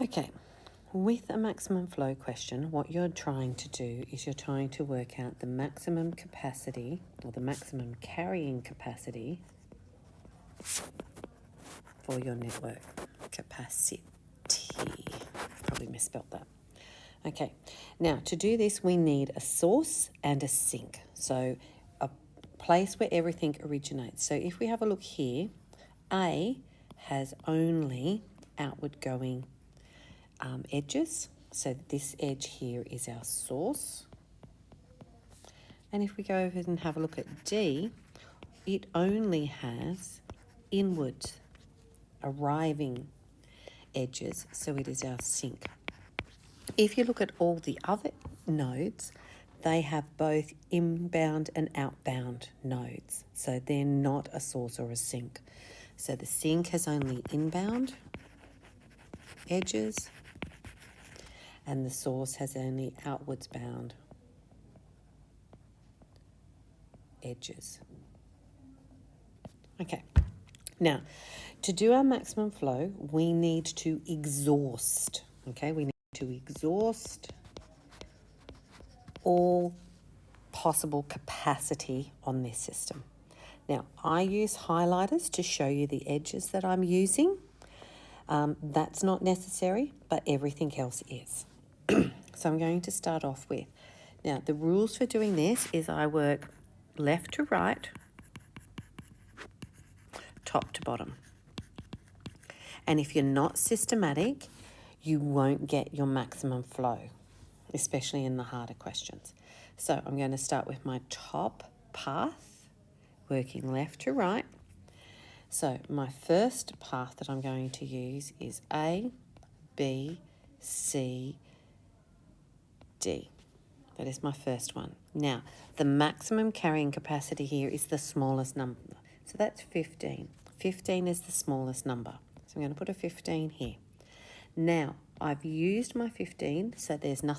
Okay, with a maximum flow question, what you're trying to do is you're trying to work out the maximum capacity or the maximum carrying capacity for your network. Capacity. Probably misspelled that. Okay, now to do this, we need a source and a sink. So a place where everything originates. So if we have a look here, A has only outward going edges. So this edge here is our source. And if we go over and have a look at D, it only has inward arriving edges, so it is our sink. If you look at all the other nodes, they have both inbound and outbound nodes, so they're not a source or a sink. So the sink has only inbound edges, and the source has only outwards bound edges. Okay, now to do our maximum flow, we need to exhaust. Okay, we need to exhaust all possible capacity on this system. Now, I use highlighters to show you the edges that I'm using. That's not necessary, but everything else is. So I'm going to start off with, now the rules for doing this is I work left to right, top to bottom. And if you're not systematic, you won't get your maximum flow, especially in the harder questions. So I'm going to start with my top path, working left to right. So my first path that I'm going to use is A, B, C, D. That is my first one. Now, the maximum carrying capacity here is the smallest number. So that's 15. 15 is the smallest number. So I'm going to put a 15 here. Now, I've used my 15, so there's no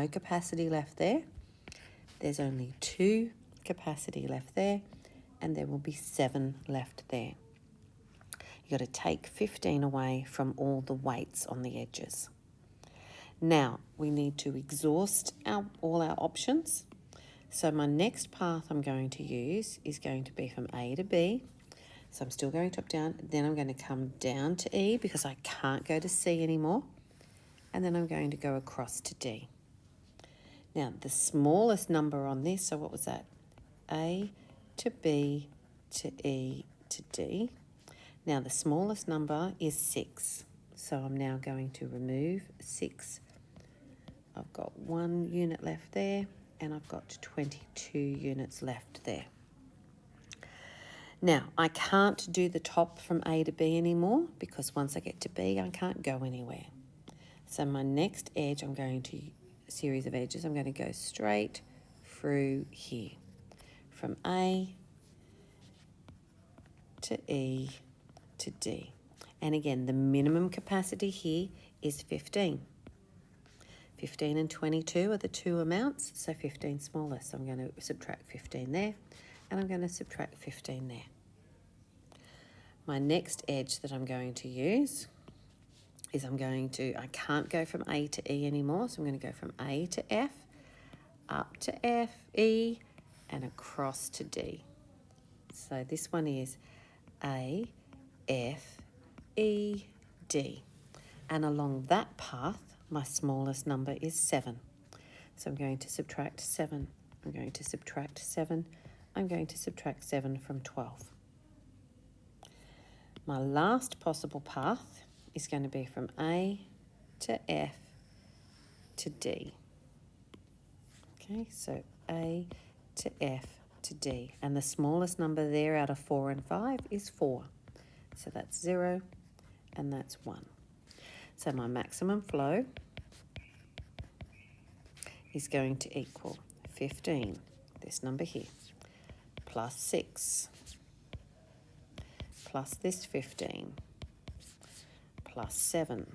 capacity left there. There's only 2 capacity left there, and there will be 7 left there. You've got to take 15 away from all the weights on the edges. Now, we need to exhaust all our options. So my next path I'm going to use is going to be from A to B. So I'm still going top down. Then I'm going to come down to E because I can't go to C anymore. And then I'm going to go across to D. Now, the smallest number on this, so what was that? A to B to E to D. Now, the smallest number is 6. So I'm now going to remove 6. I've got 1 unit left there, and I've got 22 units left there. Now, I can't do the top from A to B anymore because once I get to B, I can't go anywhere. So my next edge, series of edges, I'm going to go straight through here. From A to E to D. And again, the minimum capacity here is 15. 15 and 22 are the 2 amounts, so 15 smallest. So I'm going to subtract 15 there, and I'm going to subtract 15 there. My next edge that I'm going to use is I can't go from A to E anymore, so I'm going to go from A to F, up to F, E, and across to D. So this one is A, F, E, D. And along that path, my smallest number is 7. So I'm going to subtract 7. I'm going to subtract 7. I'm going to subtract 7 from 12. My last possible path is going to be from A to F to D. Okay, so A to F to D. And the smallest number there out of 4 and 5 is 4. So that's 0 and that's 1. So my maximum flow is going to equal 15, this number here, plus 6, plus this 15, plus 7,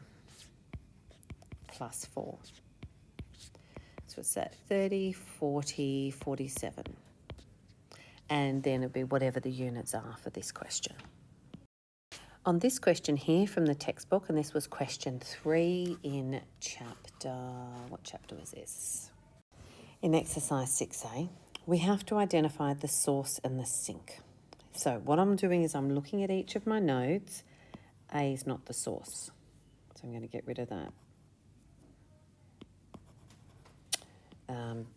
plus 4. So it's that 30, 40, 47. And then it'll be whatever the units are for this question. On this question here from the textbook, and this was question 3 in what chapter was this? In exercise 6A, we have to identify the source and the sink. So what I'm doing is I'm looking at each of my nodes. A is not the source, so I'm going to get rid of that.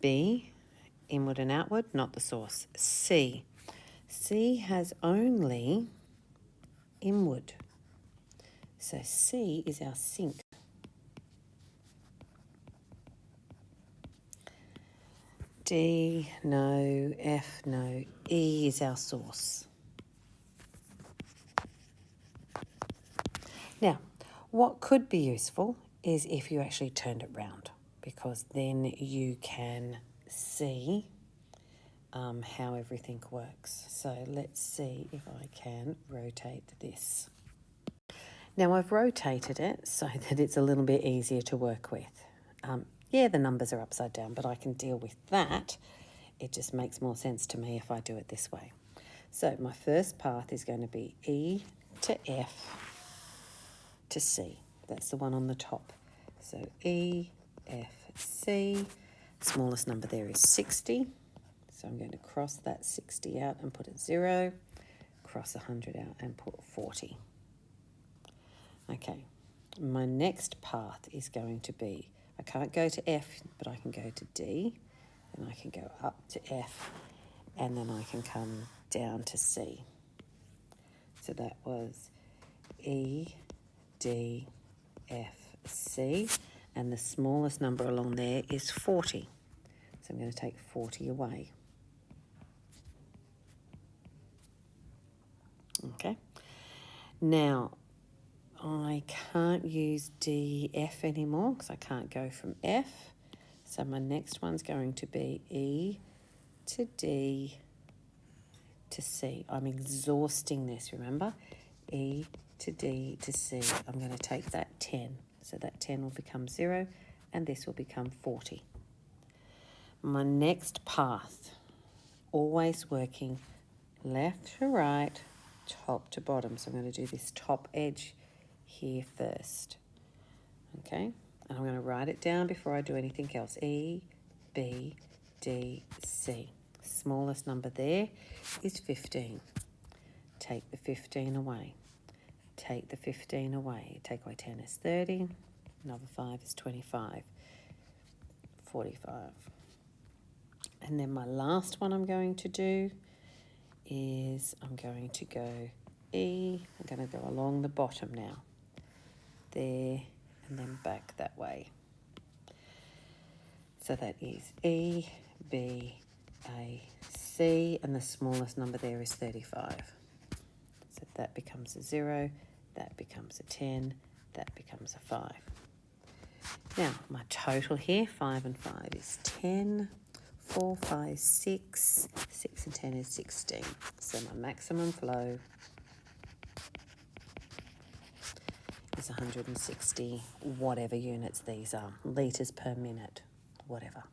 B, inward and outward, not the source. C has only inward. So C is our sink. D, no. F, no. E is our source. Now, what could be useful is if you actually turned it round, because then you can see how everything works. So let's see if I can rotate this. Now I've rotated it so that it's a little bit easier to work with. Yeah, the numbers are upside down, but I can deal with that. It just makes more sense to me if I do it this way. So my first path is going to be E to F to C. That's the one on the top. So E, F, C. Smallest number there is 60. So I'm going to cross that 60 out and put a 0. Cross 100 out and put 40. Okay, my next path is going to be, I can't go to F, but I can go to D, and I can go up to F, and then I can come down to C. So that was E, D, F, C, and the smallest number along there is 40. So I'm going to take 40 away. Okay, now I can't use DF anymore because I can't go from F. So my next one's going to be E to D to C. I'm exhausting this, remember? E to D to C. I'm going to take that 10. So that 10 will become 0 and this will become 40. My next path, always working left to right, top to bottom. So I'm going to do this top edge here first. Okay, and I'm going to write it down before I do anything else. E, B, D, C. Smallest number there is 15. Take the 15 away. Take the 15 away. Take away 10 is 30. Another 5 is 25. 45. And then my last one I'm going to do is I'm going to go E. I'm going to go along the bottom now. There and then back that way. So that is E, B, A, C, and the smallest number there is 35. So that becomes a 0, that becomes a 10, that becomes a 5. Now, my total here, 5 and 5 is 10, 4, 5, 6, 6 and 10 is 16. So my maximum flow is 160, whatever units these are, litres per minute, whatever.